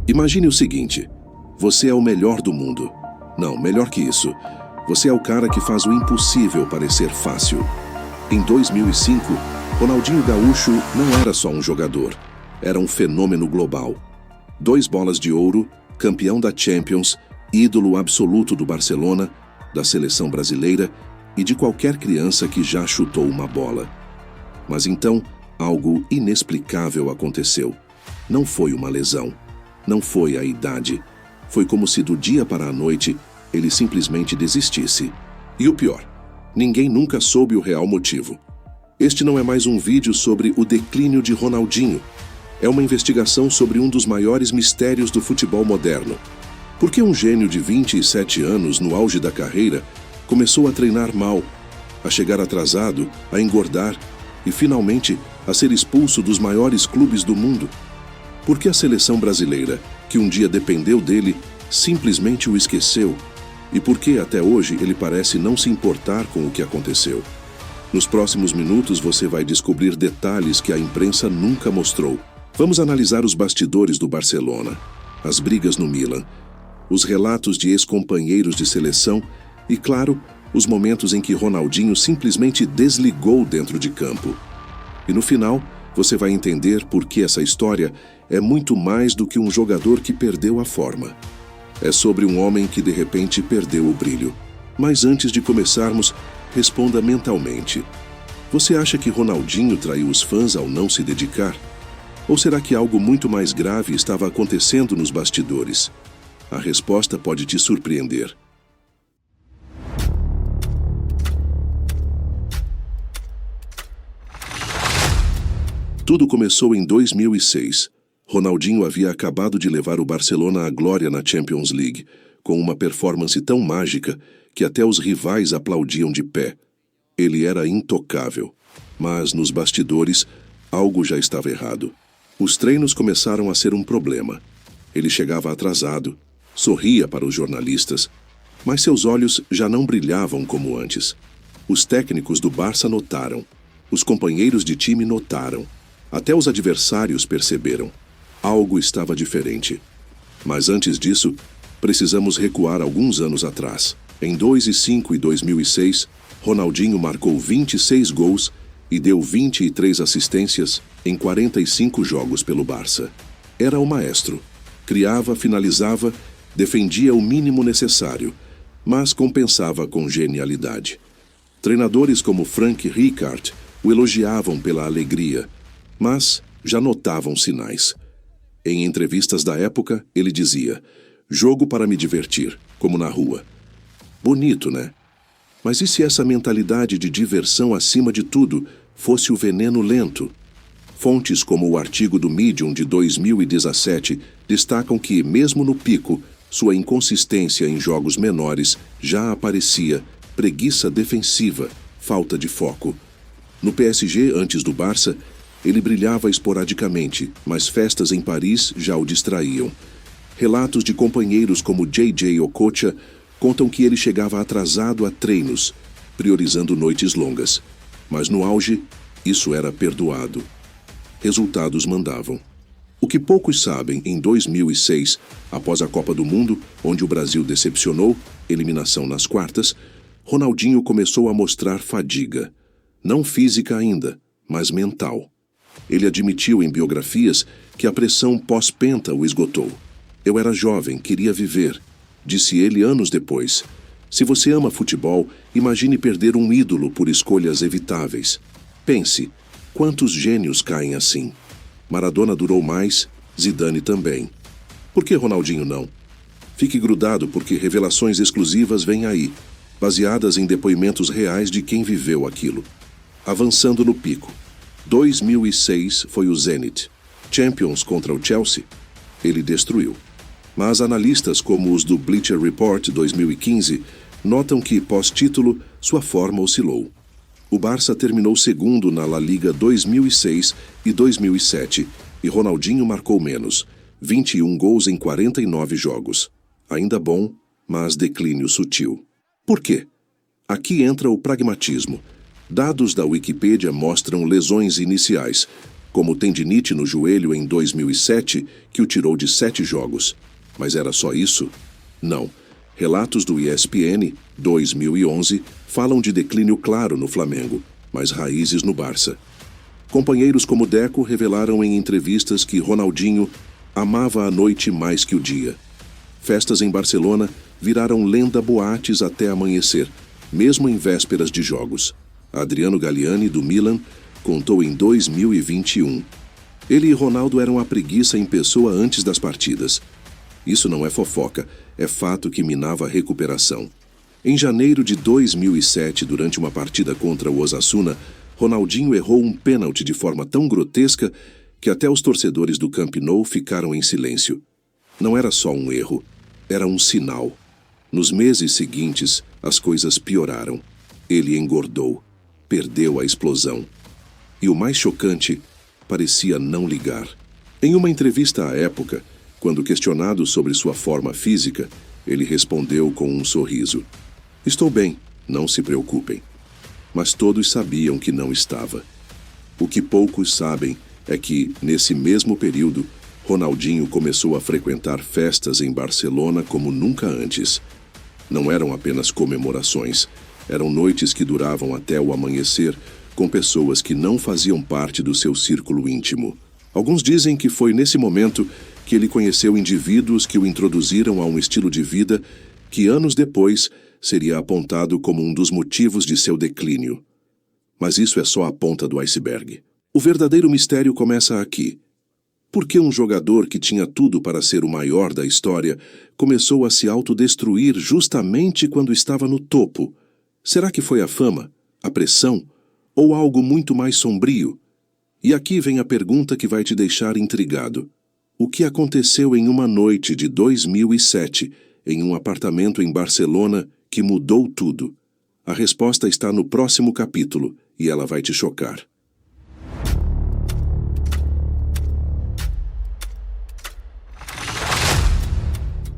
Imagine o seguinte: você é o melhor do mundo. Não, melhor que isso. Você é o cara que faz o impossível parecer fácil. Em 2005, Ronaldinho Gaúcho não era só um jogador. Era um fenômeno global. 2 bolas de ouro, campeão da Champions, ídolo absoluto do Barcelona, da seleção brasileira e de qualquer criança que já chutou uma bola. Mas então, algo inexplicável aconteceu. Não foi uma lesão. Não foi a idade. Foi como se do dia para a noite ele simplesmente desistisse. E o pior, ninguém nunca soube o real motivo. Este não é mais um vídeo sobre o declínio de Ronaldinho. É uma investigação sobre um dos maiores mistérios do futebol moderno. Por que um gênio de 27 anos, no auge da carreira, começou a treinar mal, a chegar atrasado, a engordar e, finalmente, a ser expulso dos maiores clubes do mundo? Por que a seleção brasileira, que um dia dependeu dele, simplesmente o esqueceu? E por que, até hoje, ele parece não se importar com o que aconteceu? Nos próximos minutos você vai descobrir detalhes que a imprensa nunca mostrou. Vamos analisar os bastidores do Barcelona, as brigas no Milan, os relatos de ex-companheiros de seleção e, claro, os momentos em que Ronaldinho simplesmente desligou dentro de campo. E no final, você vai entender por que essa história é muito mais do que um jogador que perdeu a forma. É sobre um homem que de repente perdeu o brilho. Mas antes de começarmos, responda mentalmente. Você acha que Ronaldinho traiu os fãs ao não se dedicar? Ou será que algo muito mais grave estava acontecendo nos bastidores? A resposta pode te surpreender. Tudo começou em 2006. Ronaldinho havia acabado de levar o Barcelona à glória na Champions League, com uma performance tão mágica que até os rivais aplaudiam de pé. Ele era intocável. Mas, nos bastidores, algo já estava errado. Os treinos começaram a ser um problema. Ele chegava atrasado, sorria para os jornalistas, mas seus olhos já não brilhavam como antes. Os técnicos do Barça notaram. Os companheiros de time notaram. Até os adversários perceberam. Algo estava diferente. Mas antes disso, precisamos recuar alguns anos atrás. Em 2005 e 2006, Ronaldinho marcou 26 gols e deu 23 assistências em 45 jogos pelo Barça. Era o maestro. Criava, finalizava, defendia o mínimo necessário, mas compensava com genialidade. Treinadores como Frank Rijkaard o elogiavam pela alegria, mas já notavam sinais. Em entrevistas da época, ele dizia: "Jogo para me divertir, como na rua." Bonito, né? Mas e se essa mentalidade de diversão acima de tudo fosse o veneno lento? Fontes como o artigo do Medium de 2017 destacam que, mesmo no pico, sua inconsistência em jogos menores já aparecia: preguiça defensiva, falta de foco. No PSG, antes do Barça, ele brilhava esporadicamente, mas festas em Paris já o distraíam. Relatos de companheiros como JJ Okocha contam que ele chegava atrasado a treinos, priorizando noites longas. Mas no auge, isso era perdoado. Resultados mandavam. O que poucos sabem, em 2006, após a Copa do Mundo, onde o Brasil decepcionou, eliminação nas quartas, Ronaldinho começou a mostrar fadiga. Não física ainda, mas mental. Ele admitiu em biografias que a pressão pós-penta o esgotou. "Eu era jovem, queria viver", disse ele anos depois. Se você ama futebol, imagine perder um ídolo por escolhas evitáveis. Pense, quantos gênios caem assim? Maradona durou mais, Zidane também. Por que Ronaldinho não? Fique grudado porque revelações exclusivas vêm aí, baseadas em depoimentos reais de quem viveu aquilo. Avançando no pico. 2006 foi o Zenit. Champions contra o Chelsea? Ele destruiu. Mas analistas como os do Bleacher Report 2015 notam que, pós-título, sua forma oscilou. O Barça terminou segundo na La Liga 2006 e 2007 e Ronaldinho marcou menos, 21 gols em 49 jogos. Ainda bom, mas declínio sutil. Por quê? Aqui entra o pragmatismo. Dados da Wikipédia mostram lesões iniciais, como tendinite no joelho em 2007, que o tirou de 7 jogos. Mas era só isso? Não. Relatos do ESPN, 2011, falam de declínio claro no Flamengo, mas raízes no Barça. Companheiros como Deco revelaram em entrevistas que Ronaldinho amava a noite mais que o dia. Festas em Barcelona viraram lenda boates até amanhecer, mesmo em vésperas de jogos. Adriano Galliani, do Milan, contou em 2021. Ele e Ronaldo eram a preguiça em pessoa antes das partidas. Isso não é fofoca, é fato que minava a recuperação. Em janeiro de 2007, durante uma partida contra o Osasuna, Ronaldinho errou um pênalti de forma tão grotesca que até os torcedores do Camp Nou ficaram em silêncio. Não era só um erro, era um sinal. Nos meses seguintes, as coisas pioraram. Ele engordou, perdeu a explosão. E o mais chocante, parecia não ligar. Em uma entrevista à época, quando questionado sobre sua forma física, ele respondeu com um sorriso: "Estou bem, não se preocupem." Mas todos sabiam que não estava. O que poucos sabem é que, nesse mesmo período, Ronaldinho começou a frequentar festas em Barcelona como nunca antes. Não eram apenas comemorações, eram noites que duravam até o amanhecer, com pessoas que não faziam parte do seu círculo íntimo. Alguns dizem que foi nesse momento que ele conheceu indivíduos que o introduziram a um estilo de vida que anos depois seria apontado como um dos motivos de seu declínio. Mas isso é só a ponta do iceberg. O verdadeiro mistério começa aqui. Por que um jogador que tinha tudo para ser o maior da história começou a se autodestruir justamente quando estava no topo? Será que foi a fama, a pressão ou algo muito mais sombrio? E aqui vem a pergunta que vai te deixar intrigado. O que aconteceu em uma noite de 2007, em um apartamento em Barcelona, que mudou tudo? A resposta está no próximo capítulo, e ela vai te chocar.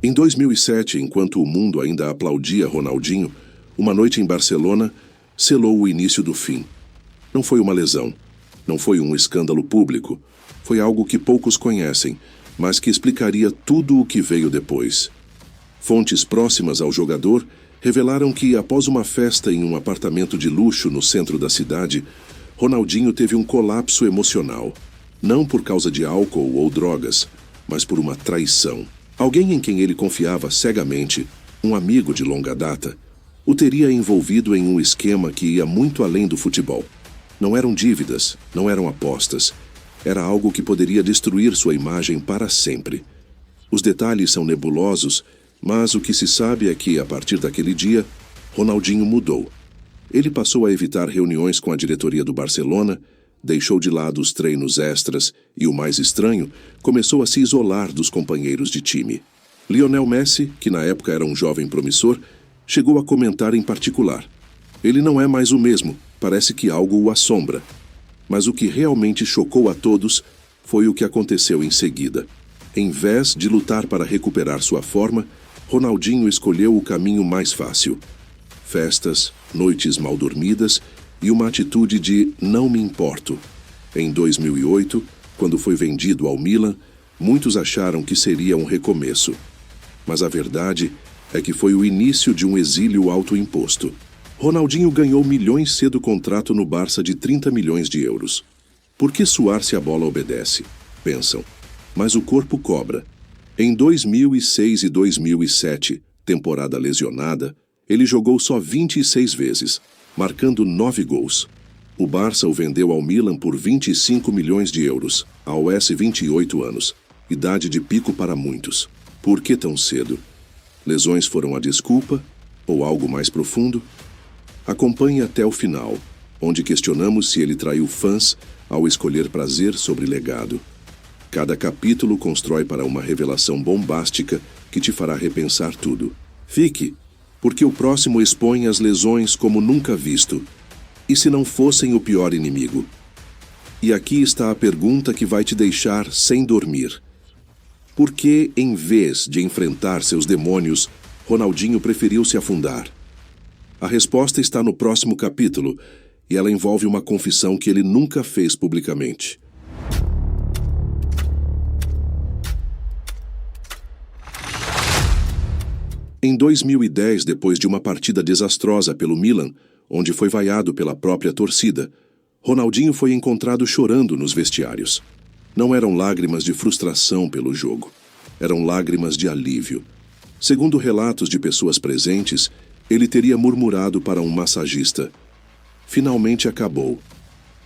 Em 2007, enquanto o mundo ainda aplaudia Ronaldinho, uma noite em Barcelona selou o início do fim. Não foi uma lesão, não foi um escândalo público, foi algo que poucos conhecem, mas que explicaria tudo o que veio depois. Fontes próximas ao jogador revelaram que, após uma festa em um apartamento de luxo no centro da cidade, Ronaldinho teve um colapso emocional. Não por causa de álcool ou drogas, mas por uma traição. Alguém em quem ele confiava cegamente, um amigo de longa data, o teria envolvido em um esquema que ia muito além do futebol. Não eram dívidas, não eram apostas. Era algo que poderia destruir sua imagem para sempre. Os detalhes são nebulosos, mas o que se sabe é que, a partir daquele dia, Ronaldinho mudou. Ele passou a evitar reuniões com a diretoria do Barcelona, deixou de lado os treinos extras e, o mais estranho, começou a se isolar dos companheiros de time. Lionel Messi, que na época era um jovem promissor, chegou a comentar em particular: "Ele não é mais o mesmo, parece que algo o assombra." Mas o que realmente chocou a todos foi o que aconteceu em seguida. Em vez de lutar para recuperar sua forma, Ronaldinho escolheu o caminho mais fácil. Festas, noites mal dormidas e uma atitude de "não me importo." Em 2008, quando foi vendido ao Milan, muitos acharam que seria um recomeço. Mas a verdade é que foi o início de um exílio autoimposto. Ronaldinho ganhou milhões cedo contrato no Barça de 30 milhões de euros. Por que suar se a bola obedece? Pensam. Mas o corpo cobra. Em 2006 e 2007, temporada lesionada, ele jogou só 26 vezes, marcando 9 gols. O Barça o vendeu ao Milan por 25 milhões de euros, aos 28 anos, idade de pico para muitos. Por que tão cedo? Lesões foram a desculpa? Ou algo mais profundo? Acompanhe até o final, onde questionamos se ele traiu fãs ao escolher prazer sobre legado. Cada capítulo constrói para uma revelação bombástica que te fará repensar tudo. Fique, porque o próximo expõe as lesões como nunca visto. E se não fossem o pior inimigo? E aqui está a pergunta que vai te deixar sem dormir. Por que, em vez de enfrentar seus demônios, Ronaldinho preferiu se afundar? A resposta está no próximo capítulo, e ela envolve uma confissão que ele nunca fez publicamente. Em 2010, depois de uma partida desastrosa pelo Milan, onde foi vaiado pela própria torcida, Ronaldinho foi encontrado chorando nos vestiários. Não eram lágrimas de frustração pelo jogo. Eram lágrimas de alívio. Segundo relatos de pessoas presentes, ele teria murmurado para um massagista: "Finalmente acabou.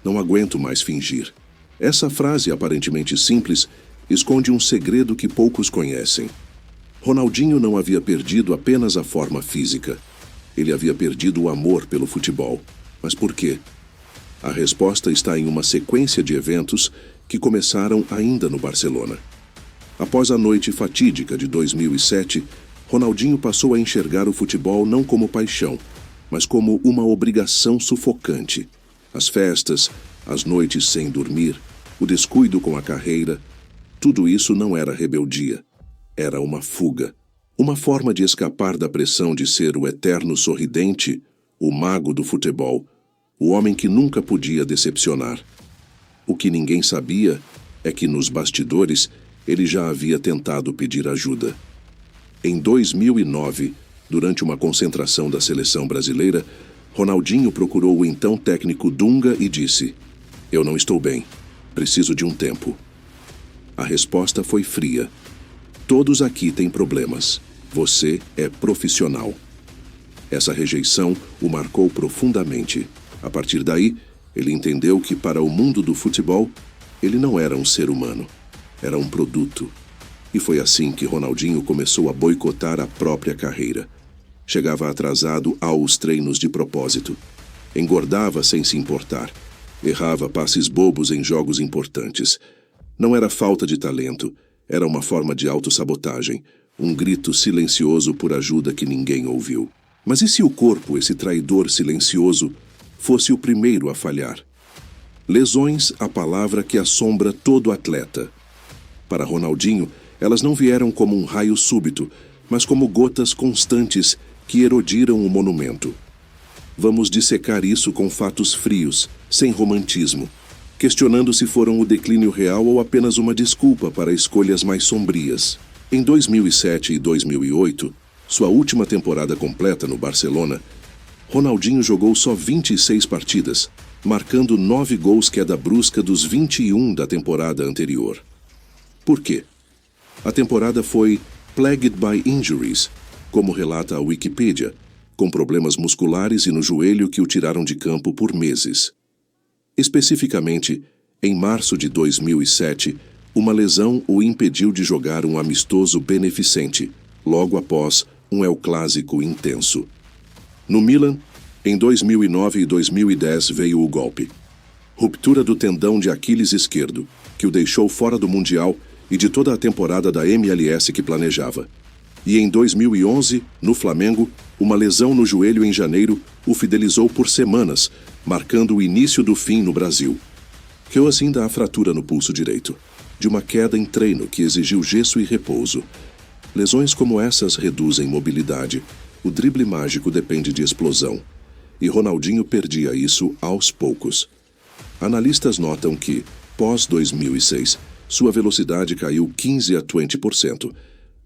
Não aguento mais fingir." Essa frase, aparentemente simples, esconde um segredo que poucos conhecem. Ronaldinho não havia perdido apenas a forma física. Ele havia perdido o amor pelo futebol. Mas por quê? A resposta está em uma sequência de eventos que começaram ainda no Barcelona. Após a noite fatídica de 2007, Ronaldinho passou a enxergar o futebol não como paixão, mas como uma obrigação sufocante. As festas, as noites sem dormir, o descuido com a carreira, tudo isso não era rebeldia. Era uma fuga. Uma forma de escapar da pressão de ser o eterno sorridente, o mago do futebol, o homem que nunca podia decepcionar. O que ninguém sabia é que nos bastidores ele já havia tentado pedir ajuda. Em 2009, durante uma concentração da seleção brasileira, Ronaldinho procurou o então técnico Dunga e disse: "Eu não estou bem. Preciso de um tempo." A resposta foi fria: "Todos aqui têm problemas. Você é profissional." Essa rejeição o marcou profundamente. A partir daí, ele entendeu que para o mundo do futebol, ele não era um ser humano, era um produto. E foi assim que Ronaldinho começou a boicotar a própria carreira. Chegava atrasado aos treinos de propósito. Engordava sem se importar. Errava passes bobos em jogos importantes. Não era falta de talento, era uma forma de autossabotagem, um grito silencioso por ajuda que ninguém ouviu. Mas e se o corpo, esse traidor silencioso, fosse o primeiro a falhar? Lesões, a palavra que assombra todo atleta. Para Ronaldinho, elas não vieram como um raio súbito, mas como gotas constantes que erodiram o monumento. Vamos dissecar isso com fatos frios, sem romantismo, questionando se foram o declínio real ou apenas uma desculpa para escolhas mais sombrias. Em 2007 e 2008, sua última temporada completa no Barcelona, Ronaldinho jogou só 26 partidas, marcando 9 gols queda brusca dos 21 da temporada anterior. Por quê? A temporada foi "plagued by injuries", como relata a Wikipedia, com problemas musculares e no joelho que o tiraram de campo por meses. Especificamente, em março de 2007, uma lesão o impediu de jogar um amistoso beneficente, logo após um El Clásico intenso. No Milan, em 2009 e 2010 veio o golpe. Ruptura do tendão de Aquiles esquerdo, que o deixou fora do Mundial e de toda a temporada da MLS que planejava. E em 2011, no Flamengo, uma lesão no joelho em janeiro o fidelizou por semanas, marcando o início do fim no Brasil. Queiroz ainda há fratura no pulso direito, de uma queda em treino que exigiu gesso e repouso. Lesões como essas reduzem mobilidade. O drible mágico depende de explosão. E Ronaldinho perdia isso aos poucos. Analistas notam que, pós-2006, sua velocidade caiu 15 a 20%,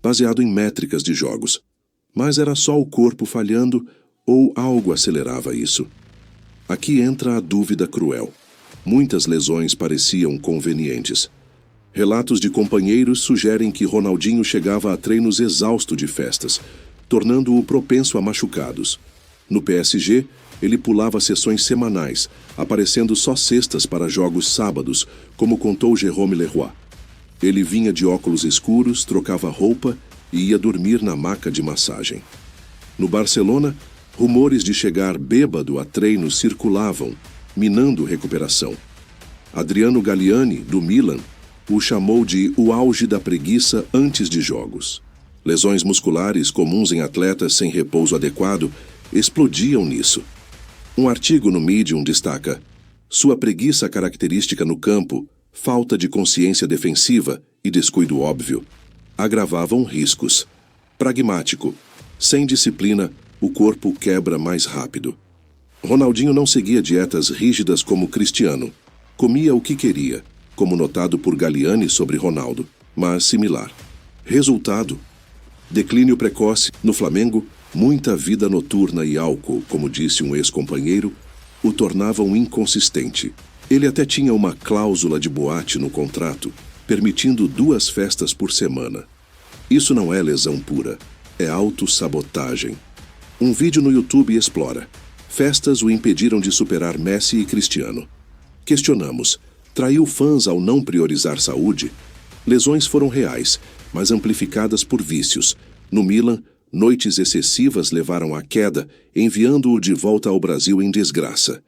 baseado em métricas de jogos. Mas era só o corpo falhando ou algo acelerava isso? Aqui entra a dúvida cruel. Muitas lesões pareciam convenientes. Relatos de companheiros sugerem que Ronaldinho chegava a treinos exausto de festas, tornando-o propenso a machucados. No PSG, ele pulava sessões semanais, aparecendo só sextas para jogos sábados, como contou Jérôme Leroy. Ele vinha de óculos escuros, trocava roupa e ia dormir na maca de massagem. No Barcelona, rumores de chegar bêbado a treinos circulavam, minando recuperação. Adriano Galliani, do Milan, o chamou de o auge da preguiça antes de jogos. Lesões musculares comuns em atletas sem repouso adequado explodiam nisso. Um artigo no Medium destaca: sua preguiça característica no campo, falta de consciência defensiva e descuido óbvio agravavam riscos. Pragmático. Sem disciplina, o corpo quebra mais rápido. Ronaldinho não seguia dietas rígidas como Cristiano. Comia o que queria, como notado por Galliani sobre Ronaldo, mas similar. Resultado: Declínio precoce. No Flamengo, muita vida noturna e álcool, como disse um ex-companheiro, o tornavam inconsistente. Ele até tinha uma cláusula de boate no contrato, permitindo 2 festas por semana. Isso não é lesão pura, é autossabotagem. Um vídeo no YouTube explora. Festas o impediram de superar Messi e Cristiano. Questionamos: traiu fãs ao não priorizar saúde? Lesões foram reais, mas amplificadas por vícios. No Milan, noites excessivas levaram à queda, enviando-o de volta ao Brasil em desgraça.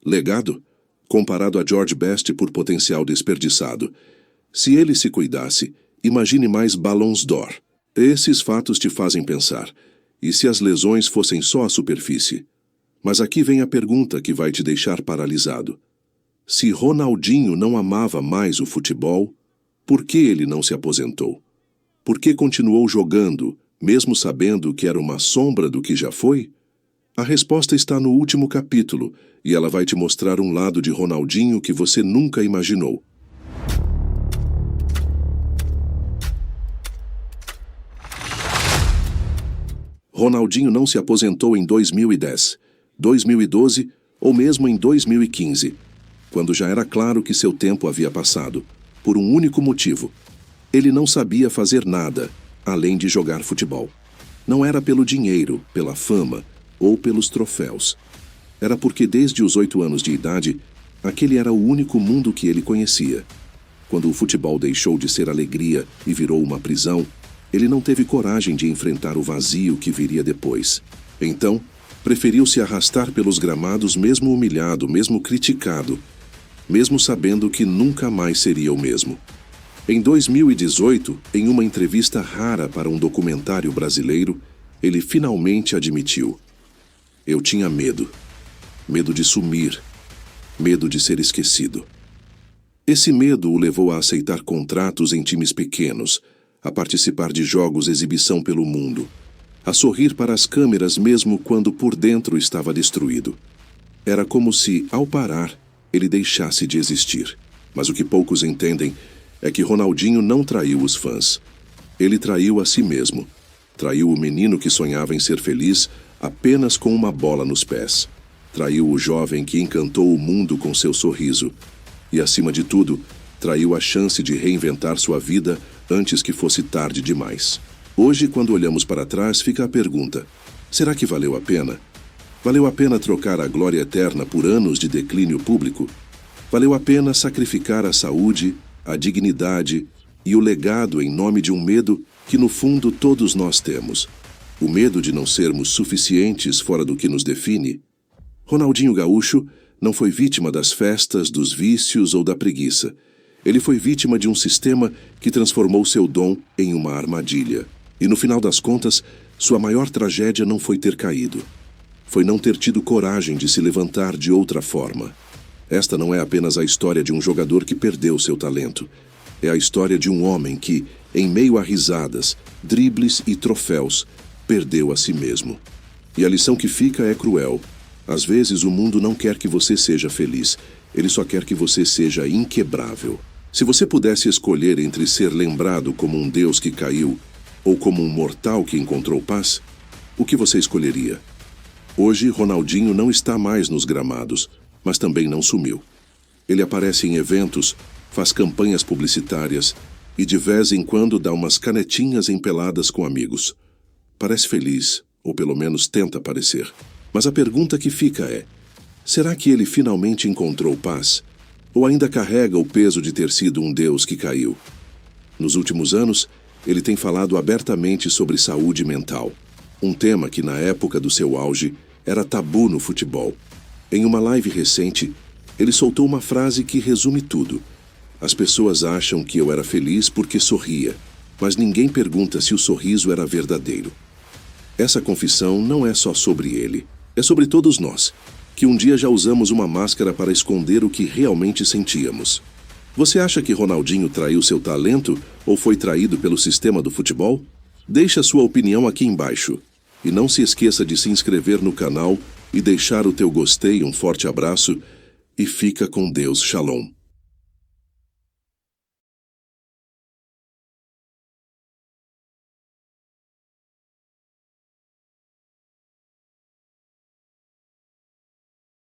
Legado? Comparado a George Best por potencial desperdiçado. Se ele se cuidasse, imagine mais Ballons d'Or. Esses fatos te fazem pensar. E se as lesões fossem só a superfície? Mas aqui vem a pergunta que vai te deixar paralisado. Se Ronaldinho não amava mais o futebol, por que ele não se aposentou? Por que continuou jogando, mesmo sabendo que era uma sombra do que já foi? A resposta está no último capítulo, e ela vai te mostrar um lado de Ronaldinho que você nunca imaginou. Ronaldinho não se aposentou em 2010, 2012 ou mesmo em 2015, quando já era claro que seu tempo havia passado, por um único motivo. Ele não sabia fazer nada, além de jogar futebol. Não era pelo dinheiro, pela fama ou pelos troféus. Era porque desde os 8 anos de idade, aquele era o único mundo que ele conhecia. Quando o futebol deixou de ser alegria e virou uma prisão, ele não teve coragem de enfrentar o vazio que viria depois. Então, preferiu se arrastar pelos gramados mesmo humilhado, mesmo criticado, mesmo sabendo que nunca mais seria o mesmo. Em 2018, em uma entrevista rara para um documentário brasileiro, ele finalmente admitiu: eu tinha medo. Medo de sumir. Medo de ser esquecido. Esse medo o levou a aceitar contratos em times pequenos, a participar de jogos exibição pelo mundo, a sorrir para as câmeras mesmo quando por dentro estava destruído. Era como se, ao parar, ele deixasse de existir. Mas o que poucos entendem é que Ronaldinho não traiu os fãs. Ele traiu a si mesmo. Traiu o menino que sonhava em ser feliz apenas com uma bola nos pés. Traiu o jovem que encantou o mundo com seu sorriso. E, acima de tudo, traiu a chance de reinventar sua vida antes que fosse tarde demais. Hoje, quando olhamos para trás, fica a pergunta: será que valeu a pena? Valeu a pena trocar a glória eterna por anos de declínio público? Valeu a pena sacrificar a saúde, a dignidade e o legado em nome de um medo que, no fundo, todos nós temos? O medo de não sermos suficientes fora do que nos define? Ronaldinho Gaúcho não foi vítima das festas, dos vícios ou da preguiça. Ele foi vítima de um sistema que transformou seu dom em uma armadilha. E no final das contas, sua maior tragédia não foi ter caído. Foi não ter tido coragem de se levantar de outra forma. Esta não é apenas a história de um jogador que perdeu seu talento. É a história de um homem que, em meio a risadas, dribles e troféus, perdeu a si mesmo. E a lição que fica é cruel. Às vezes o mundo não quer que você seja feliz. Ele só quer que você seja inquebrável. Se você pudesse escolher entre ser lembrado como um Deus que caiu ou como um mortal que encontrou paz, o que você escolheria? Hoje, Ronaldinho não está mais nos gramados, mas também não sumiu. Ele aparece em eventos, faz campanhas publicitárias e de vez em quando dá umas canetinhas empeladas com amigos. Parece feliz, ou pelo menos tenta parecer. Mas a pergunta que fica é: será que ele finalmente encontrou paz? Ou ainda carrega o peso de ter sido um Deus que caiu? Nos últimos anos, ele tem falado abertamente sobre saúde mental, um tema que, na época do seu auge, era tabu no futebol. Em uma live recente, ele soltou uma frase que resume tudo: as pessoas acham que eu era feliz porque sorria, mas ninguém pergunta se o sorriso era verdadeiro. Essa confissão não é só sobre ele, é sobre todos nós, que um dia já usamos uma máscara para esconder o que realmente sentíamos. Você acha que Ronaldinho traiu seu talento ou foi traído pelo sistema do futebol? Deixe a sua opinião aqui embaixo. E não se esqueça de se inscrever no canal e deixar o teu gostei, um forte abraço e fica com Deus. Shalom.